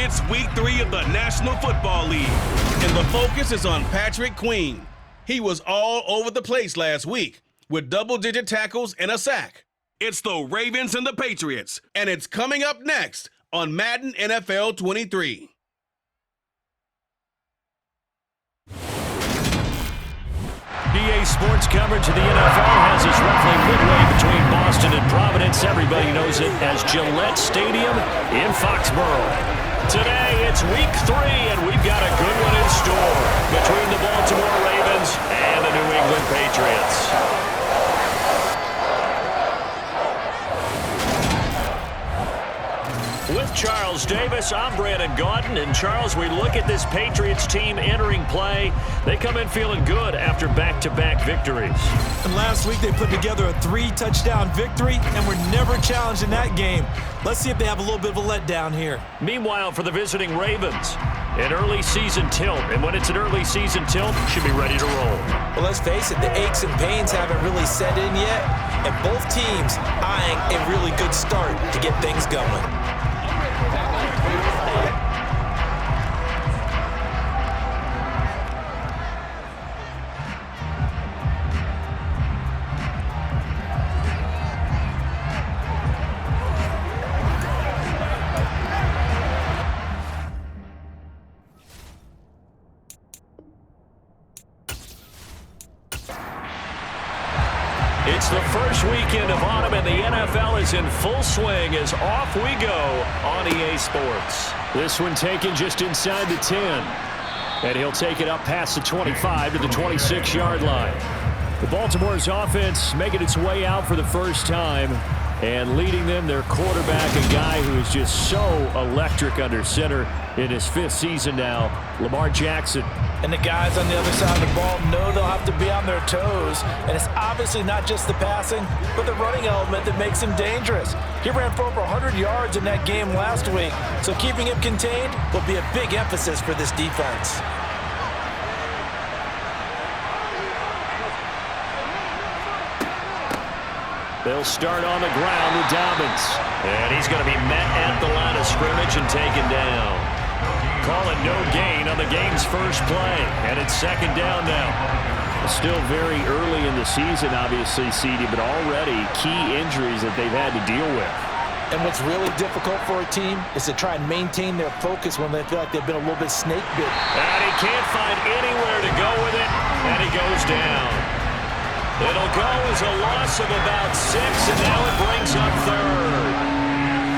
It's week 3 of the National Football League, and the focus is on Patrick Queen. He was all over the place last week with double-digit tackles and a sack. It's the Ravens and the Patriots, and it's coming up next on Madden NFL 23. BA Sports coverage of the NFL has us roughly midway between Boston and Providence. Everybody knows it as Gillette Stadium in Foxborough. Today, it's week 3, and we've got a good one in store between the Baltimore Ravens and the New England Patriots. With Charles Davis, I'm Brandon Gaudin. And Charles, we look at this Patriots team entering play. They come in feeling good after back-to-back victories. And last week they put together a 3-touchdown victory and were never challenged in that game. Let's see if they have a little bit of a letdown here. Meanwhile, for the visiting Ravens, an early season tilt. And when it's an early season tilt, should be ready to roll. Well, let's face it, the aches and pains haven't really set in yet. And both teams eyeing a really good start to get things going. It's the first weekend of autumn, and the NFL is in full swing as off we go on EA Sports. This one taken just inside the 10. And he'll take it up past the 25 to the 26-yard line. The Baltimore's offense making its way out for the first time. And leading them, their quarterback, a guy who is just so electric under center in his 5th season now, Lamar Jackson. And the guys on the other side of the ball know they'll have to be on their toes. And it's obviously not just the passing, but the running element that makes him dangerous. He ran for over 100 yards in that game last week, so keeping him contained will be a big emphasis for this defense. They'll start on the ground with Dobbins. And he's going to be met at the line of scrimmage and taken down. Calling no gain on the game's first play. And it's second down now. Still very early in the season, obviously, CD, but already key injuries that they've had to deal with. And what's really difficult for a team is to try and maintain their focus when they feel like they've been a little bit snake bit. And he can't find anywhere to go with it. And he goes down. It'll go as a loss of about 6, and now it brings up third.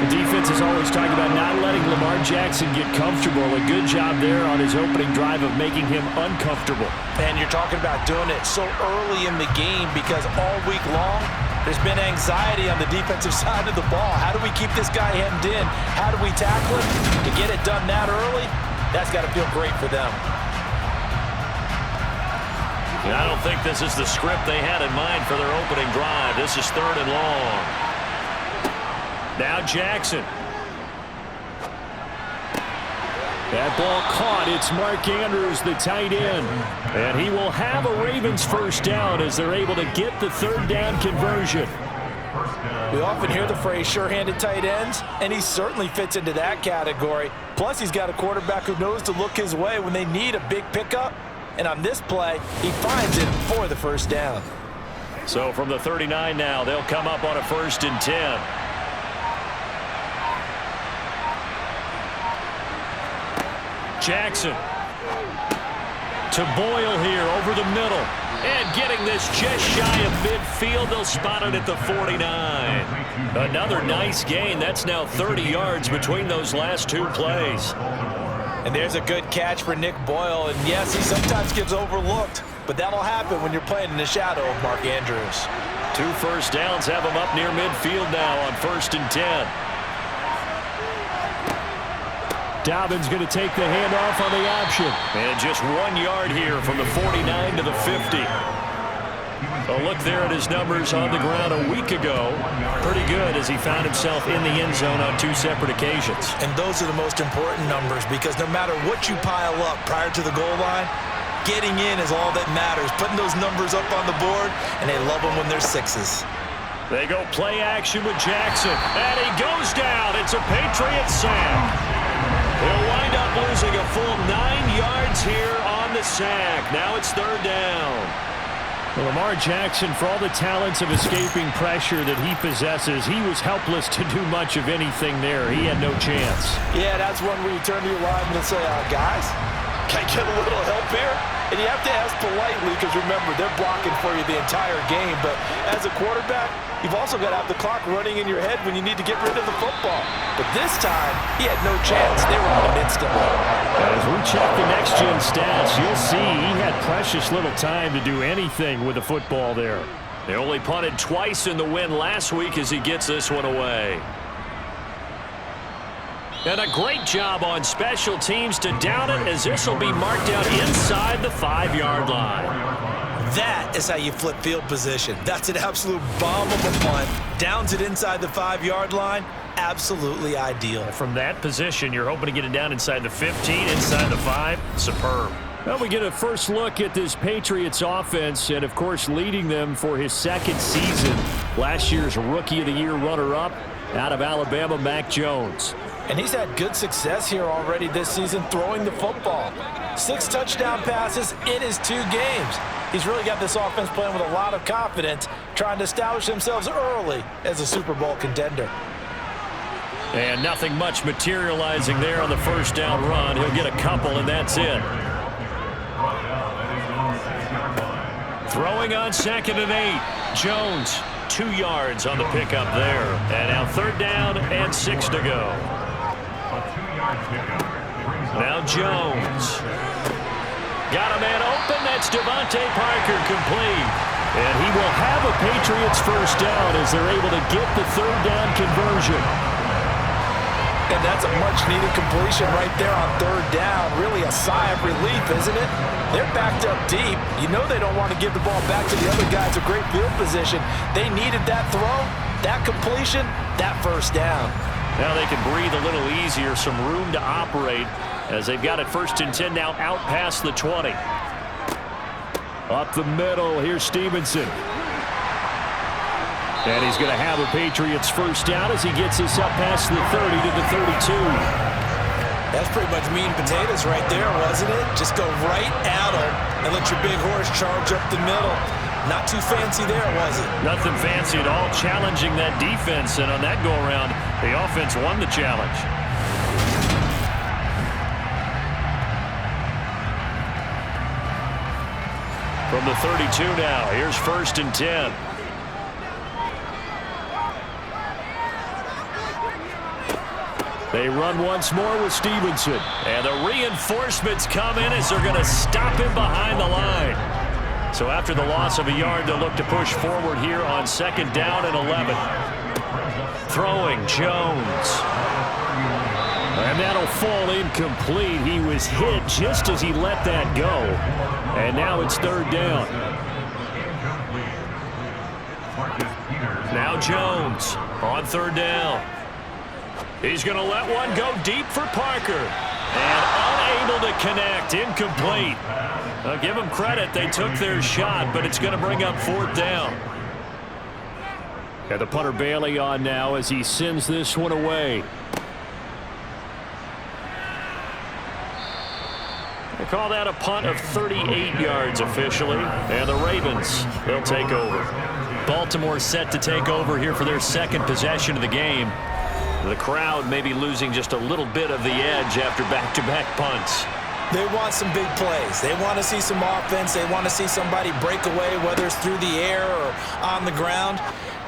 The defense is always talking about not letting Lamar Jackson get comfortable. A good job there on his opening drive of making him uncomfortable. And you're talking about doing it so early in the game because all week long, there's been anxiety on the defensive side of the ball. How do we keep this guy hemmed in? How do we tackle him? To get it done that early, that's got to feel great for them. I don't think this is the script they had in mind for their opening drive. This is 3rd and long. Now Jackson. That ball caught. It's Mark Andrews, the tight end. And he will have a Ravens first down as they're able to get the 3rd down conversion. We often hear the phrase sure-handed tight ends, and he certainly fits into that category. Plus, he's got a quarterback who knows to look his way when they need a big pickup. And on this play, he finds it for the first down. So from the 39 now, they'll come up on a 1st and 10. Jackson to Boyle here over the middle. And getting this just shy of midfield, they'll spot it at the 49. Another nice gain. That's now 30 yards between those last 2 plays. And there's a good catch for Nick Boyle. And yes, he sometimes gets overlooked, but that'll happen when you're playing in the shadow of Mark Andrews. 2 first downs have him up near midfield now on 1st and 10. Dobbins going to take the handoff on the option. And just 1 yard here from the 49 to the 50. A look there at his numbers on the ground a week ago. Pretty good as he found himself in the end zone on 2 separate occasions. And those are the most important numbers because no matter what you pile up prior to the goal line, getting in is all that matters. Putting those numbers up on the board, and they love them when they're 6s. They go play action with Jackson. And he goes down. It's a Patriot sack. He'll up losing a full 9 yards here on the sack. Now it's third down. Well, Lamar Jackson, for all the talents of escaping pressure that he possesses, he was helpless to do much of anything there. He had no chance. Yeah, that's one where you turn to your lineman and say, guys, can I get a little help here? And you have to ask politely because, remember, they're blocking for you the entire game. But as a quarterback, you've also got to have the clock running in your head when you need to get rid of the football. But this time, he had no chance. They were on him instantly. As we check the next-gen stats, you'll see he had precious little time to do anything with the football there. They only punted twice in the win last week as he gets this one away. And a great job on special teams to down it, as this will be marked out inside the 5-yard line. That is how you flip field position. That's an absolute bomb of a punt. Downs it inside the 5-yard line. Absolutely ideal. From that position, you're hoping to get it down inside the 15, inside the 5. Superb. Well, we get a first look at this Patriots offense, and, of course, leading them for his second season. Last year's Rookie of the Year runner-up out of Alabama, Mac Jones. And he's had good success here already this season throwing the football. 6 touchdown passes in his 2 games. He's really got this offense playing with a lot of confidence, trying to establish themselves early as a Super Bowl contender. And nothing much materializing there on the first down run. He'll get a couple, and that's it. Throwing on 2nd and 8. Jones, 2 yards on the pickup there. And now third down and 6 to go. Now Jones. Got a man open. That's Devontae Parker, complete. And he will have a Patriots first down as they're able to get the third down conversion. And that's a much-needed completion right there on third down. Really a sigh of relief, isn't it? They're backed up deep. You know they don't want to give the ball back to the other guys. A great field position. They needed that throw, that completion, that first down. Now they can breathe a little easier, some room to operate as they've got it 1st and 10 now out past the 20. Up the middle, here's Stevenson. And he's going to have a Patriots first down as he gets this up past the 30 to the 32. That's pretty much meat and potatoes right there, wasn't it? Just go right at him and let your big horse charge up the middle. Not too fancy there, was it? Nothing fancy at all, challenging that defense. And on that go-around, the offense won the challenge. From the 32 now, here's 1st and 10. They run once more with Stevenson. And the reinforcements come in as they're going to stop him behind the line. So after the loss of a yard, they'll look to push forward here on 2nd down and 11. Throwing, Jones. And that'll fall incomplete. He was hit just as he let that go. And now it's third down. Now Jones on 3rd down. He's going to let one go deep for Parker. And unable to connect. Incomplete. I'll give them credit. They took their shot, but it's going to bring up 4th down. Got the punter Bailey on now as he sends this one away. They call that a punt of 38 yards officially. And the Ravens, they'll take over. Baltimore set to take over here for their 2nd possession of the game. The crowd may be losing just a little bit of the edge after back-to-back punts. They want some big plays. They want to see some offense. They want to see somebody break away, whether it's through the air or on the ground.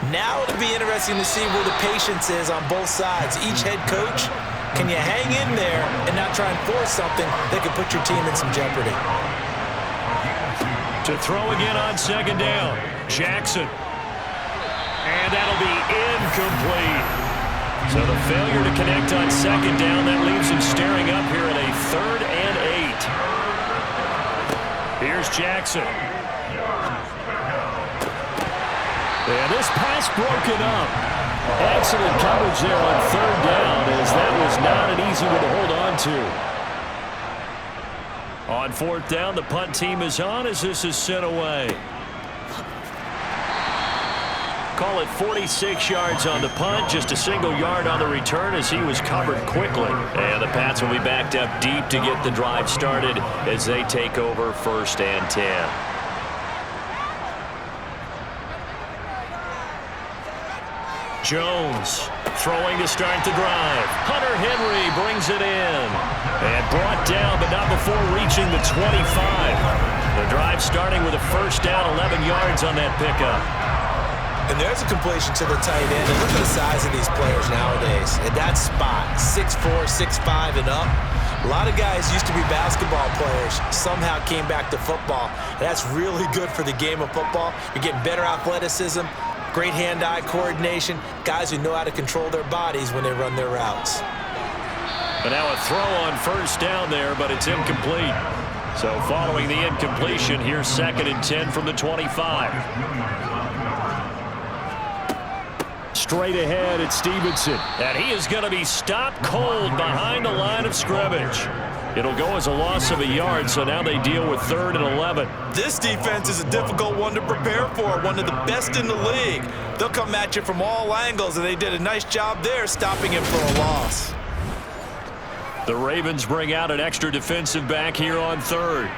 Now it'll be interesting to see where the patience is on both sides. Each head coach, can you hang in there and not try and force something that could put your team in some jeopardy? To throw again on 2nd down, Jackson. And that'll be incomplete. So the failure to connect on 2nd down, that leaves him staring up here at a 3rd and 8. Here's Jackson. And this pass broken up. Excellent coverage there on 3rd down, as that was not an easy one to hold on to. On 4th down, the punt team is on as this is sent away. Call it 46 yards on the punt, just a single yard on the return as he was covered quickly. And the Pats will be backed up deep to get the drive started as they take over 1st and 10. Jones throwing to start the drive. Hunter Henry brings it in. And brought down, but not before reaching the 25. The drive starting with a 1st down, 11 yards on that pickup. And there's a completion to the tight end. And look at the size of these players nowadays. At that spot, 6'4", 6'5", and up. A lot of guys used to be basketball players, somehow came back to football. And that's really good for the game of football. You're getting better athleticism, great hand-eye coordination, guys who know how to control their bodies when they run their routes. But now a throw on 1st down there, but it's incomplete. So following the incompletion, here's 2nd and 10 from the 25. Straight ahead, it's Stevenson. And he is going to be stopped cold behind the line of scrimmage. It'll go as a loss of a yard, so now they deal with 3rd and 11. This defense is a difficult one to prepare for, one of the best in the league. They'll come at you from all angles, and they did a nice job there stopping him for a loss. The Ravens bring out an extra defensive back here on 3rd.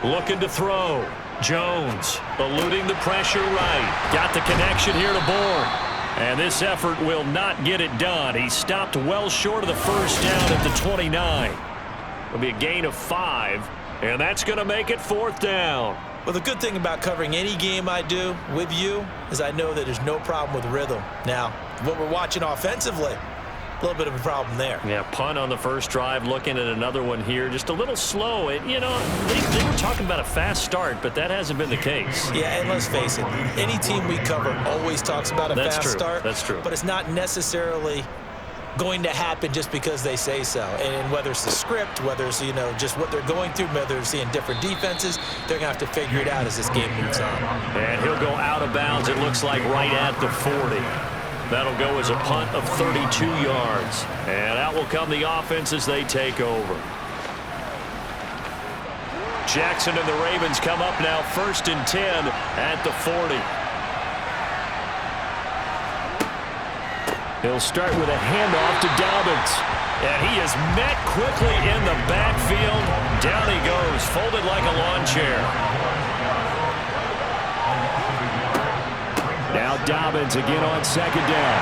Looking to throw. Jones eluding the pressure right. Got the connection here to Bourne. And this effort will not get it done. He stopped well short of the 1st down at the 29. It'll be a gain of 5, and that's going to make it 4th down. Well, the good thing about covering any game I do with you is I know that there's no problem with rhythm. Now, what we're watching offensively, a little bit of a problem there. Yeah, punt on the 1st drive, looking at another one here. Just a little slow. They were talking about a fast start, but that hasn't been the case. Yeah, and let's face it, any team we cover always talks about a fast start. That's true. But it's not necessarily going to happen just because they say so. And whether it's the script, whether it's, just what they're going through, whether they're seeing different defenses, they're going to have to figure it out as this game moves on. And he'll go out of bounds, it looks like, right at the 40. That'll go as a punt of 32 yards. And out will come the offense as they take over. Jackson and the Ravens come up now 1st and 10 at the 40. He'll start with a handoff to Dobbins. And he is met quickly in the backfield. Down he goes, folded like a lawn chair. Now Dobbins again on 2nd down.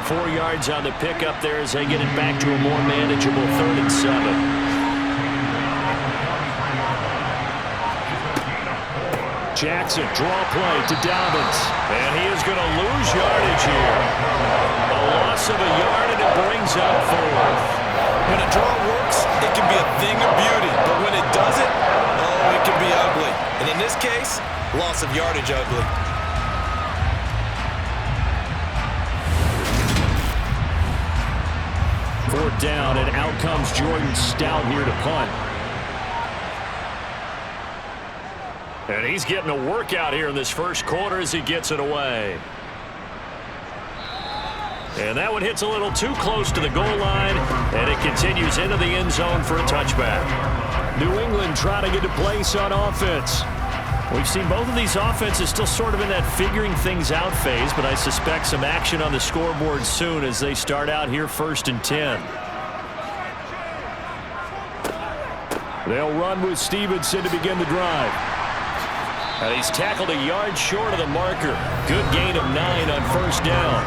4 yards on the pickup there as they get it back to a more manageable 3rd and 7. Jackson, draw play to Dobbins. And he is going to lose yardage here. A loss of a yard, and it brings up 4th. When a draw works, it can be a thing of beauty. But when it doesn't, oh, it can be ugly. And in this case, loss of yardage ugly. Fourth down, and out comes Jordan Stout here to punt. And he's getting a workout here in this 1st quarter as he gets it away. And that one hits a little too close to the goal line, and it continues into the end zone for a touchback. New England trying to get a place on offense. We've seen both of these offenses still sort of in that figuring things out phase, but I suspect some action on the scoreboard soon as they start out here 1st and 10. They'll run with Stevenson to begin the drive. And he's tackled a yard short of the marker. Good gain of 9 on 1st down.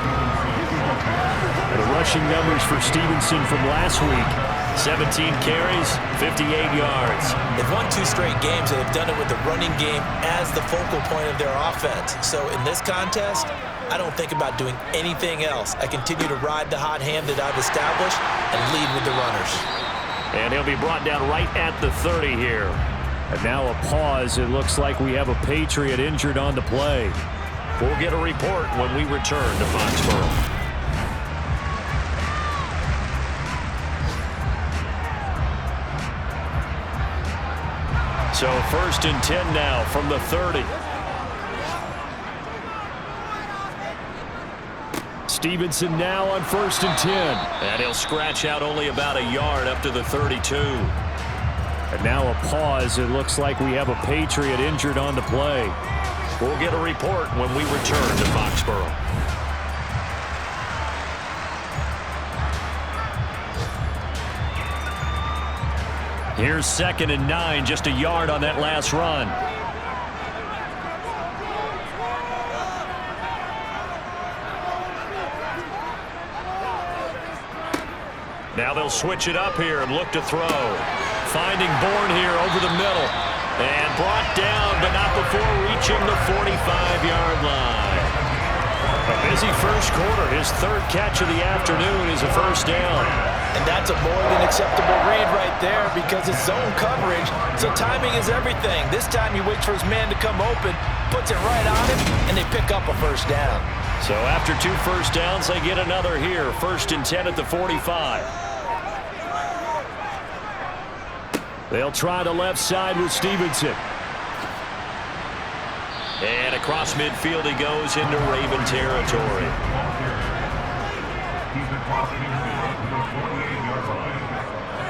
And the rushing numbers for Stevenson from last week. 17 carries, 58 yards. They've won 2 straight games, and they've done it with the running game as the focal point of their offense. So in this contest, I don't think about doing anything else. I continue to ride the hot hand that I've established and lead with the runners. And he'll be brought down right at the 30 here. And now a pause. It looks like we have a Patriot injured on the play. We'll get a report when we return to Foxborough. So 1st and 10 now from the 30. Stevenson now on 1st and 10. And he'll scratch out only about a yard up to the 32. And Now a pause. It looks like we have a Patriot injured on the play. We'll get a report when we return to Foxborough. Here's 2nd and 9, just a yard on that last run. Now they'll switch it up here and look to throw. Finding Bourne here over the middle. And brought down, but not before reaching the 45-yard line. A busy first quarter. His 3rd catch of the afternoon is a first down. And that's a more than acceptable read right there because it's zone coverage, so timing is everything. This time he waits for his man to come open, puts it right on him, and they pick up a first down. So after 2 first downs, they get another here. 1st and 10 at the 45. They'll try the left side with Stevenson. And across midfield he goes into Raven territory.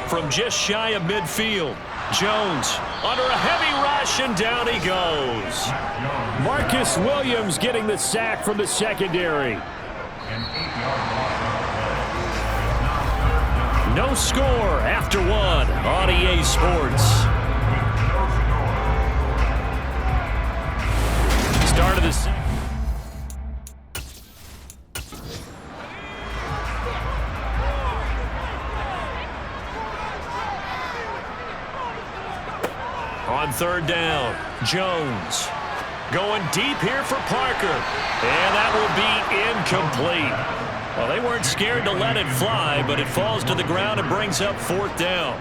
From just shy of midfield, Jones under a heavy rush, and down he goes. Marcus Williams getting the sack from the secondary. No score after 1 on EA Sports. Start of the second. On 3rd down, Jones going deep here for Parker. And that will be incomplete. Well, they weren't scared to let it fly, but it falls to the ground and brings up 4th down.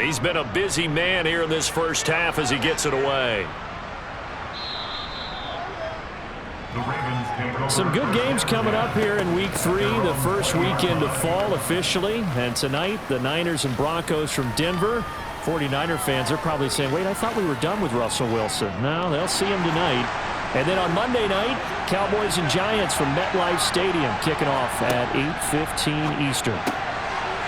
He's been a busy man here in this first half as he gets it away. Some good games coming up here in Week 3, the first weekend of fall officially. And tonight, the Niners and Broncos from Denver. 49er fans are probably saying, wait, I thought we were done with Russell Wilson. No, they'll see him tonight. And then on Monday night, Cowboys and Giants from MetLife Stadium kicking off at 8:15 Eastern.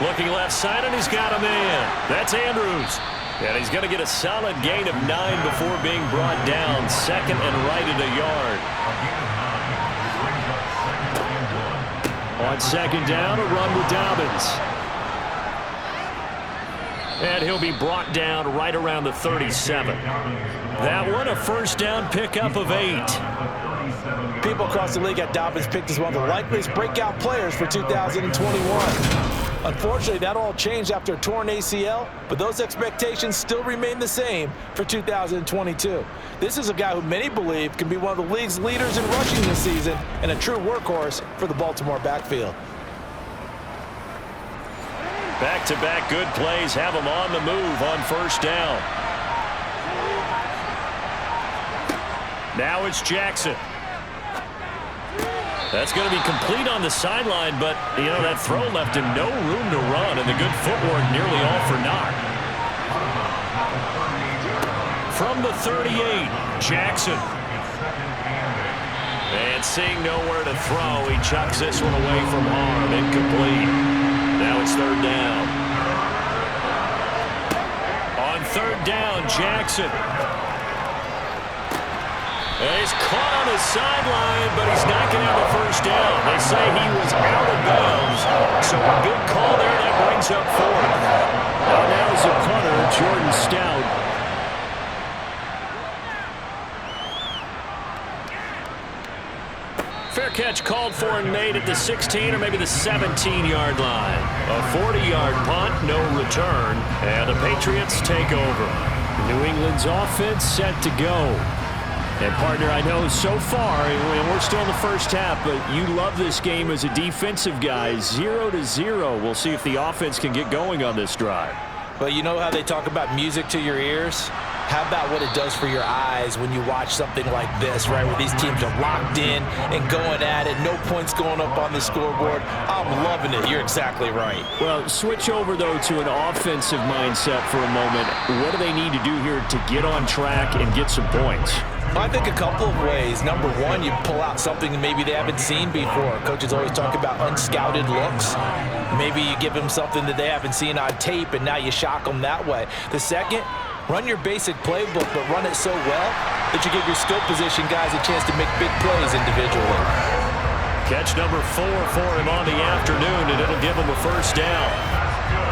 Looking left side, and he's got a man. That's Andrews. And he's going to get a solid gain of 9 before being brought down. 2nd and right at a yard. On 2nd down, a run with Dobbins. And he'll be brought down right around the 37. That one, a first down pickup of 8. People across the league got Dobbins picked as one of the likeliest breakout players for 2021. Unfortunately, that all changed after a torn ACL, but those expectations still remain the same for 2022. This is a guy who many believe can be one of the league's leaders in rushing this season and a true workhorse for the Baltimore backfield. Back-to-back good plays have him on the move on first down. Now it's Jackson. That's going to be complete on the sideline, but, you know, that throw left him no room to run, and the good footwork nearly all for naught. From the 38, Jackson. And seeing nowhere to throw, he chucks this one away from harm. Incomplete. Now it's 3rd down. On 3rd down, Jackson. And he's caught on the sideline, but he's not going to have a first down. They say he was out of bounds. So a good call there that brings up 4th. Now is the punter, Jordan Stout. Fair catch called for and made at the 16 or maybe the 17-yard line. A 40-yard punt, no return, and the Patriots take over. New England's offense set to go. And, partner, I know so far, and we're still in the first half, but you love this game as a defensive guy. 0-0. We'll see if the offense can get going on this drive. But you know how they talk about music to your ears? How about what it does for your eyes when you watch something like this, right, where these teams are locked in and going at it, no points going up on the scoreboard? I'm loving it. You're exactly right. Well, switch over, though, to an offensive mindset for a moment. What do they need to do here to get on track and get some points? I think a couple of ways. Number one, you pull out something that maybe they haven't seen before. Coaches always talk about unscouted looks. Maybe you give them something that they haven't seen on tape, and now you shock them that way. The second, run your basic playbook, but run it so well that you give your skill position guys a chance to make big plays individually. Catch number 4 for him on the afternoon, and it'll give him a first down.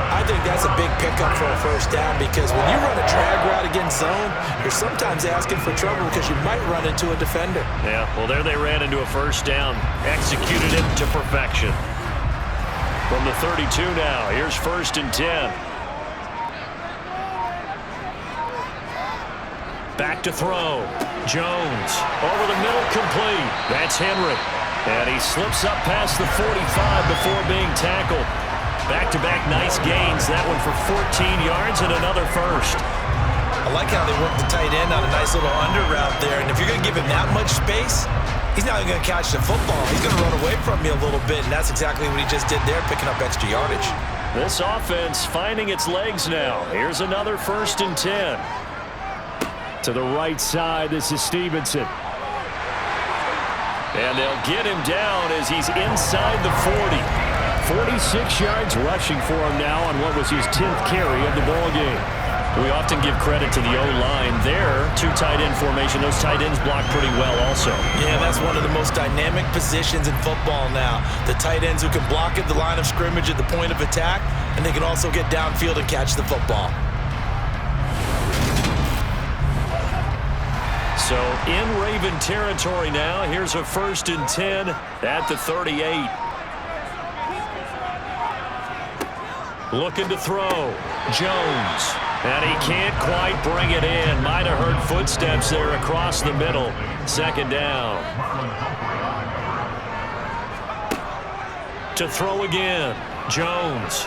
I think that's a big pickup for a first down because when you run a drag route against zone, you're sometimes asking for trouble because you might run into a defender. Yeah, well, there they ran into a first down. Executed it to perfection. From the 32 now, here's 1st and 10. Back to throw. Jones over the middle, complete. That's Henry. And he slips up past the 45 before being tackled. Back-to-back nice gains. That one for 14 yards and another first. I like how they work the tight end on a nice little under route there. And if you're going to give him that much space, he's not even going to catch the football. He's going to run away from you a little bit, and that's exactly what he just did there, picking up extra yardage. This offense finding its legs now. Here's another 1st and 10. To the right side, this is Stevenson. And they'll get him down as he's inside the 40. 46 yards rushing for him now on what was his 10th carry of the ball game. We often give credit to the O-line there. 2 tight end formation. Those tight ends block pretty well also. Yeah, that's one of the most dynamic positions in football now. The tight ends who can block at the line of scrimmage at the point of attack, and they can also get downfield and catch the football. So in Raven territory now. Here's a 1st and 10 at the 38. Looking to throw. Jones. And he can't quite bring it in. Might have heard footsteps there across the middle. 2nd down. To throw again. Jones.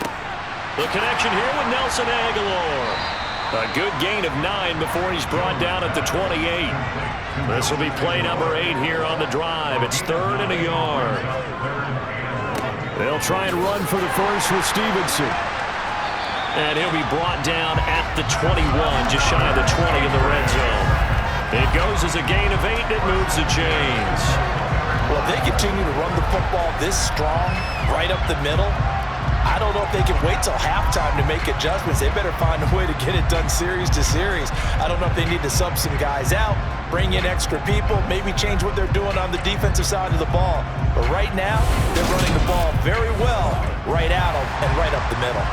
The connection here with Nelson Aguilar. A good gain of 9 before he's brought down at the 28. This will be play number 8 here on the drive. It's 3rd and a yard. They'll try and run for the first with Stevenson. And he'll be brought down at the 21, just shy of the 20 in the red zone. It goes as a gain of 8, and it moves the chains. Well, if they continue to run the football this strong, right up the middle, I don't know if they can wait till halftime to make adjustments. They better find a way to get it done series to series. I don't know if they need to sub some guys out, bring in extra people, maybe change what they're doing on the defensive side of the ball. But right now, they're running the ball very well right at them and right up the middle.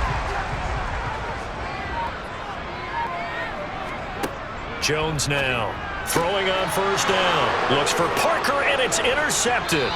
Jones now throwing on 1st down. Looks for Parker, and it's intercepted.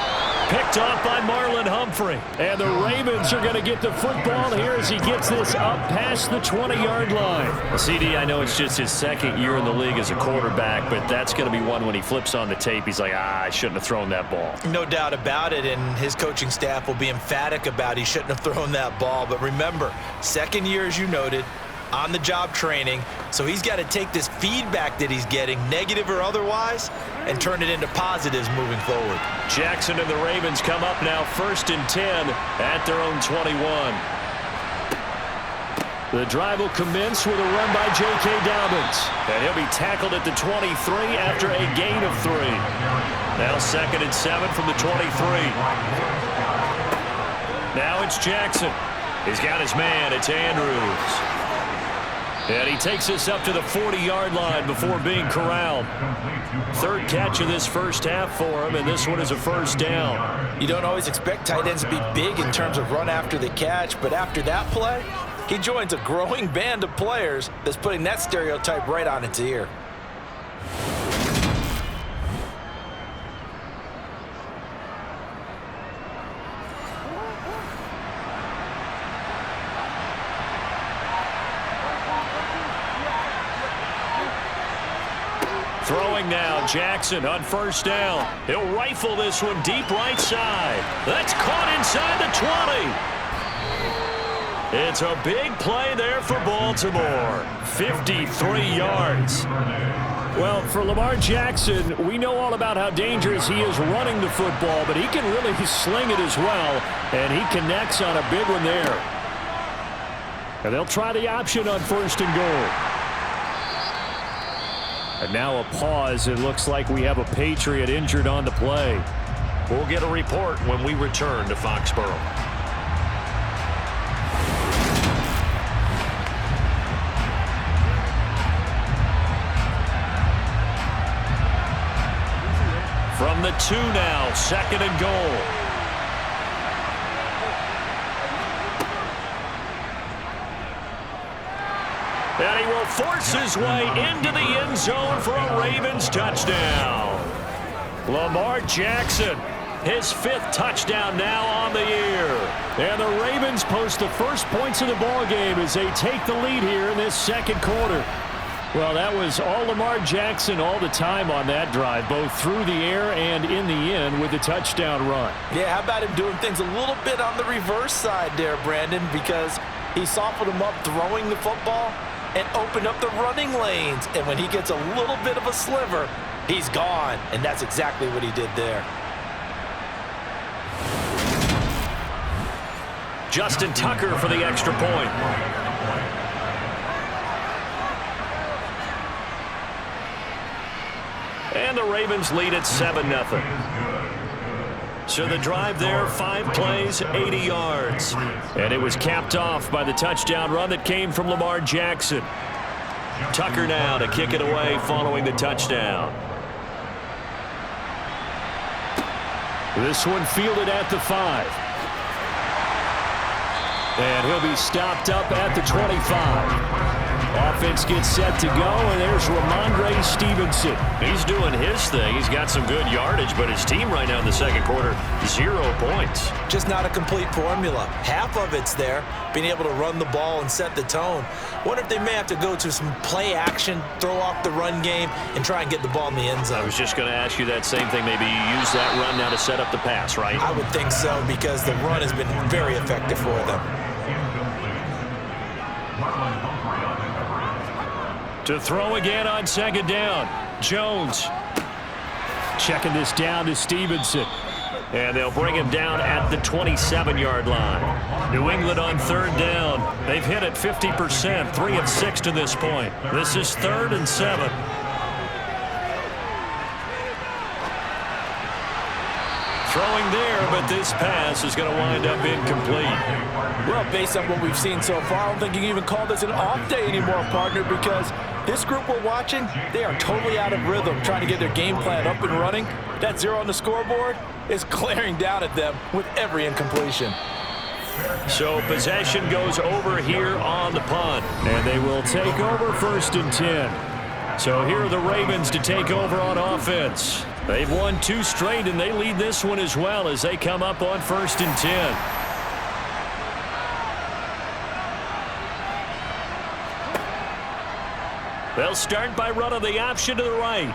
Picked off by Marlon Humphrey. And the Ravens are going to get the football here as he gets this up past the 20-yard line. Well, CD, I know it's just his 2nd year in the league as a quarterback, but that's going to be one when he flips on the tape. He's like, I shouldn't have thrown that ball. No doubt about it, and his coaching staff will be emphatic about he shouldn't have thrown that ball. But remember, 2nd year, as you noted, on-the-job training, so he's got to take this feedback that he's getting, negative or otherwise, and turn it into positives moving forward. Jackson and the Ravens come up now 1st and 10 at their own 21. The drive will commence with a run by J.K. Dobbins. And he'll be tackled at the 23 after a gain of 3. Now 2nd and 7 from the 23. Now it's Jackson. He's got his man. It's Andrews. And he takes us up to the 40-yard line before being corralled. 3rd catch of this first half for him, and this one is a 1st down. You don't always expect tight ends to be big in terms of run after the catch, but after that play, he joins a growing band of players that's putting that stereotype right on its ear. Throwing now, Jackson on 1st down. He'll rifle this one deep right side. That's caught inside the 20. It's a big play there for Baltimore. 53 yards. Well, for Lamar Jackson, we know all about how dangerous he is running the football, but he can really sling it as well, and he connects on a big one there. And they'll try the option on 1st and goal. And now a pause. It looks like we have a Patriot injured on the play. We'll get a report when we return to Foxborough. From the 2 now, 2nd and goal. And he will force his way into the end zone for a Ravens touchdown. Lamar Jackson, his 5th touchdown now on the year. And the Ravens post the first points of the ballgame as they take the lead here in this 2nd quarter. Well, that was all Lamar Jackson all the time on that drive, both through the air and in the end with the touchdown run. Yeah, how about him doing things a little bit on the reverse side there, Brandon, because he softened him up throwing the football and opened up the running lanes. And when he gets a little bit of a sliver, he's gone. And that's exactly what he did there. Justin Tucker for the extra point. And the Ravens lead at 7-0. So the drive there, 5 plays, 80 yards. And it was capped off by the touchdown run that came from Lamar Jackson. Tucker now to kick it away following the touchdown. This one fielded at the 5. And he'll be stopped up at the 25. Offense gets set to go, and there's Ramondre Stevenson. He's doing his thing. He's got some good yardage, but his team right now in the 2nd quarter, 0 points. Just not a complete formula. Half of it's there, being able to run the ball and set the tone. Wonder if they may have to go to some play action, throw off the run game, and try and get the ball in the end zone. I was just going to ask you that same thing. Maybe you use that run now to set up the pass, right? I would think so, because the run has been very effective for them. To throw again on 2nd down. Jones checking this down to Stevenson. And they'll bring him down at the 27-yard line. New England on 3rd down. They've hit it 50%, 3 of 6 to this point. This is 3rd and 7. Throwing there, but this pass is going to wind up incomplete. Well, based on what we've seen so far, I don't think you can even call this an off day anymore, partner, because this group we're watching, they are totally out of rhythm, trying to get their game plan up and running. That 0 on the scoreboard is glaring down at them with every incompletion. So possession goes over here on the punt. And they will take over 1st and 10. So here are the Ravens to take over on offense. They've won 2 straight, and they lead this one as well as they come up on 1st and 10. They'll start by running the option to the right.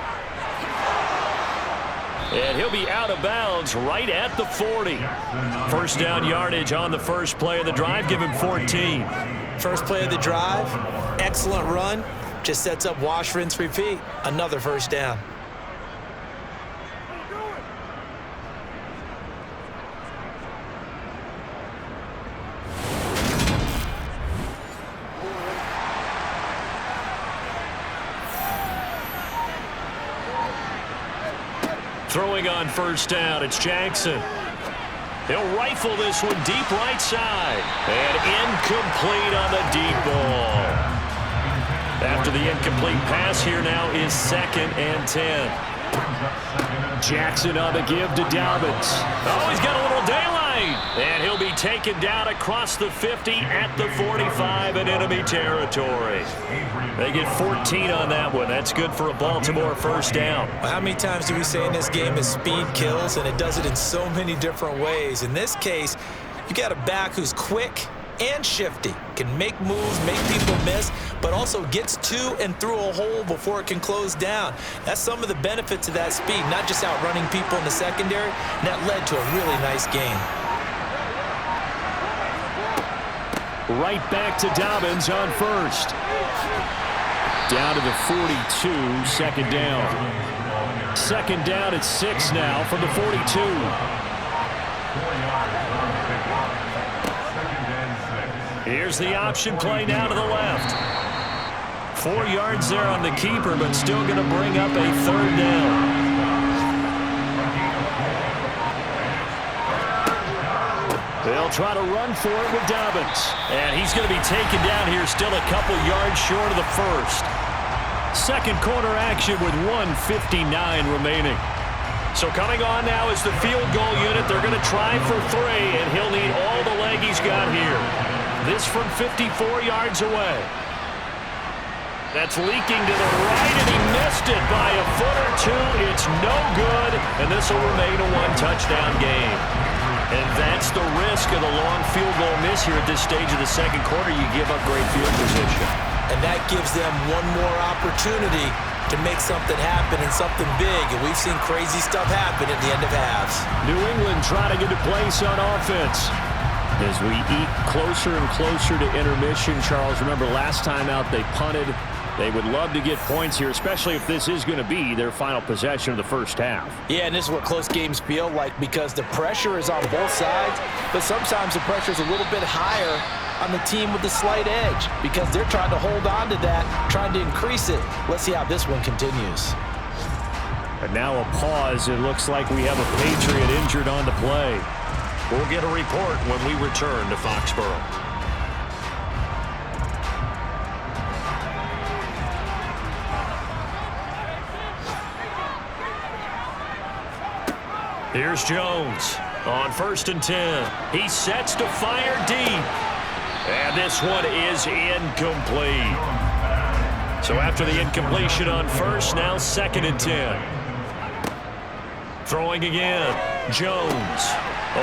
And he'll be out of bounds right at the 40. 1st down yardage on the first play of the drive. Give him 14. First play of the drive, excellent run. Just sets up wash, rinse, repeat. Another 1st down. Throwing on 1st down, it's Jackson. He'll rifle this one deep right side. And incomplete on the deep ball. After the incomplete pass, here now is 2nd and 10. Jackson on the give to Dobbins. Oh, he's got a little daylight. And he'll be taken down across the 50 at the 45 in enemy territory. They get 14 on that one. That's good for a Baltimore 1st down. Well, how many times do we say in this game is speed kills, and it does it in so many different ways. In this case, you got a back who's quick and shifty, can make moves, make people miss, but also gets to and through a hole before it can close down. That's some of the benefits of that speed, not just outrunning people in the secondary, and that led to a really nice game. Right back to Dobbins on 1st. Down to the 42, 2nd down. 2nd down at 6 now from the 42. Here's the option play now to the left. 4 yards there on the keeper, but still going to bring up a 3rd down. They'll try to run for it with Dobbins. And he's going to be taken down here, still a couple yards short of the first. Second quarter action with 1:59 remaining. So coming on now is the field goal unit. They're going to try for 3, and he'll need all the leg he's got here. This from 54 yards away. That's leaking to the right, and he missed it by a foot or 2. It's no good, and this will remain a 1-touchdown game. And that's the risk of the long field goal miss here at this stage of the second quarter. You give up great field position. And that gives them one more opportunity to make something happen and something big. And we've seen crazy stuff happen at the end of halves. New England trying to get a place on offense. As we eat closer and closer to intermission, Charles, remember last time out they punted. They would love to get points here, especially if this is going to be their final possession of the first half. Yeah, and this is what close games feel like because the pressure is on both sides, but sometimes the pressure is a little bit higher on the team with the slight edge because they're trying to hold on to that, trying to increase it. Let's see how this one continues. And now a pause. It looks like we have a Patriot injured on the play. We'll get a report when we return to Foxborough. Here's Jones on 1st and 10. He sets to fire deep. And this one is incomplete. So after the incompletion on 1st, now 2nd and 10. Throwing again. Jones.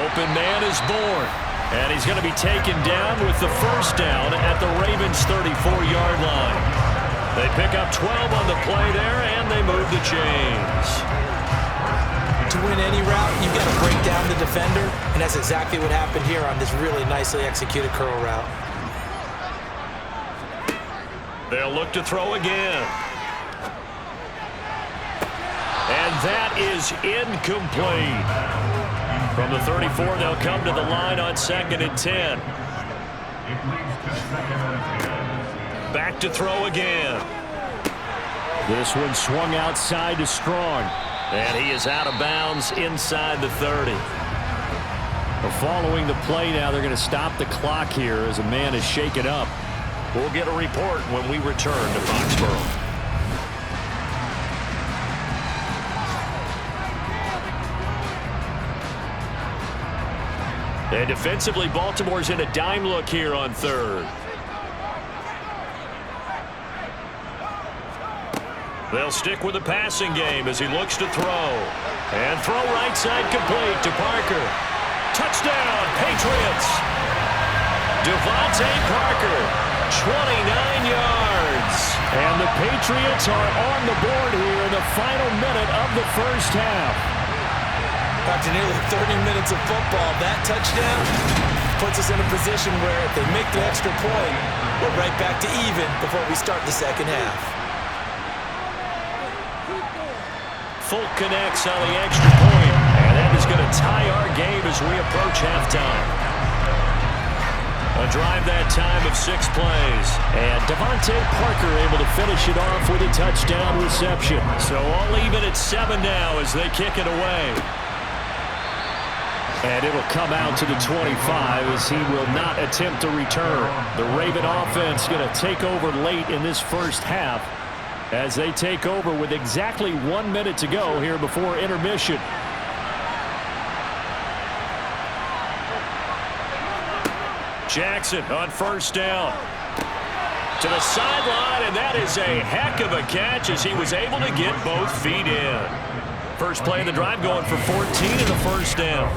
Open man is born. And he's going to be taken down with the 1st down at the Ravens' 34-yard line. They pick up 12 on the play there, and they move the chains. To win any route, you've got to break down the defender, and that's exactly what happened here on this really nicely executed curl route. They'll look to throw again. And that is incomplete. From the 34, they'll come to the line on 2nd and 10. Back to throw again. This one swung outside to Strong. And he is out of bounds inside the 30. Following the play now, they're going to stop the clock here as a man is shaken up. We'll get a report when we return to Foxborough. And defensively, Baltimore's in a dime look here on 3rd. They'll stick with the passing game as he looks to throw. And throw right side complete to Parker. Touchdown, Patriots! Devontae Parker, 29 yards. And the Patriots are on the board here in the final minute of the first half. After nearly 30 minutes of football, that touchdown puts us in a position where if they make the extra point, we're right back to even before we start the second half. Folk connects on the extra point, and that is going to tie our game as we approach halftime. A drive that time of 6 plays. And Devontae Parker able to finish it off with a touchdown reception. So all even at 7 now as they kick it away. And it'll come out to the 25 as he will not attempt to return. The Raven offense going to take over late in this first half as they take over with exactly 1 minute to go here before intermission. Jackson on 1st down. To the sideline, and that is a heck of a catch as he was able to get both feet in. First play of the drive going for 14 and a 1st down.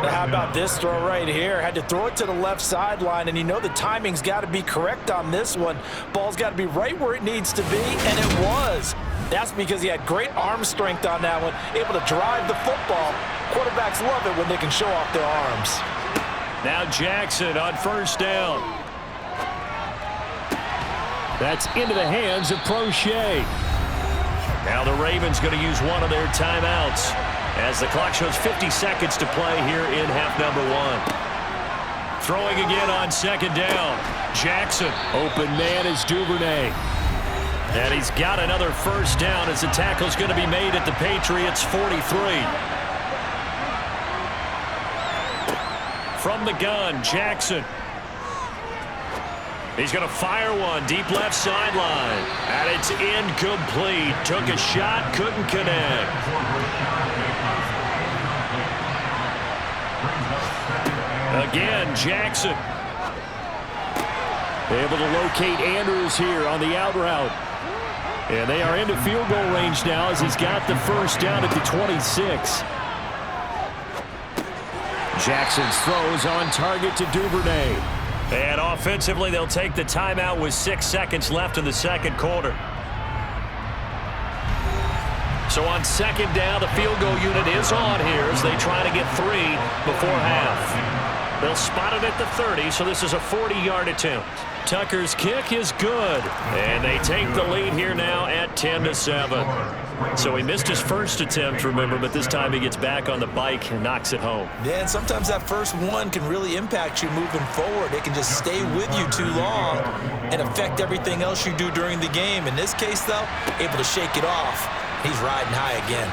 Now how about this throw right here? Had to throw it to the left sideline, and you know the timing's got to be correct on this one. Ball's got to be right where it needs to be, and it was. That's because he had great arm strength on that one, able to drive the football. Quarterbacks love it when they can show off their arms. Now Jackson on 1st down. That's into the hands of Prochet. Now the Ravens going to use one of their timeouts as the clock shows 50 seconds to play here in half number 1. Throwing again on 2nd down. Jackson. Open man is Duvernay. And he's got another first down as the tackle's going to be made at the Patriots' 43. From the gun, Jackson. He's going to fire one deep left sideline. And it's incomplete. Took a shot, couldn't connect. Again, Jackson. Able to locate Andrews here on the out route. And they are into field goal range now as he's got the first down at the 26. Jackson's throws on target to Duvernay. And offensively, they'll take the timeout with 6 seconds left in the second quarter. So on second down, the field goal unit is on here as they try to get 3 before half. They'll spot it at the 30, so this is a 40-yard attempt. Tucker's kick is good, and they take the lead here now at 10-7. So he missed his first attempt, remember, but this time he gets back on the bike and knocks it home. Yeah, and sometimes that first one can really impact you moving forward. It can just stay with you too long and affect everything else you do during the game. In this case, though, able to shake it off. He's riding high again.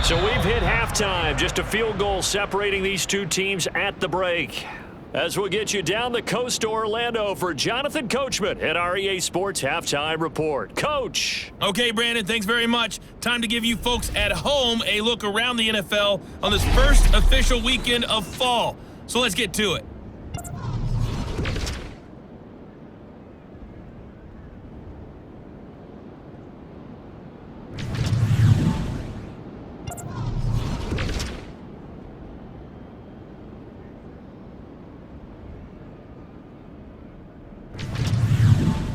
So we've hit halftime, just a field goal separating these two teams at the break. As we'll get you down the coast to Orlando for Jonathan Coachman at our EA Sports Halftime Report. Coach. Okay, Brandon, thanks very much. Time to give you folks at home a look around the NFL on this first official weekend of fall. So let's get to it.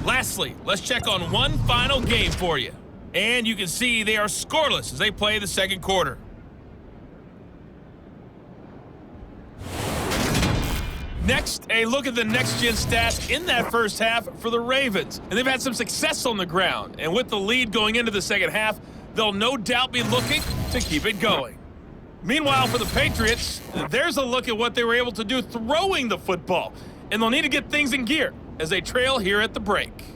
Lastly, let's check on one final game for you. And you can see they are scoreless as they play the second quarter. Next, a look at the next-gen stats in that first half for the Ravens. And they've had some success on the ground. And with the lead going into the second half, they'll no doubt be looking to keep it going. Meanwhile, for the Patriots, there's a look at what they were able to do throwing the football. And they'll need to get things in gear as they trail here at the break.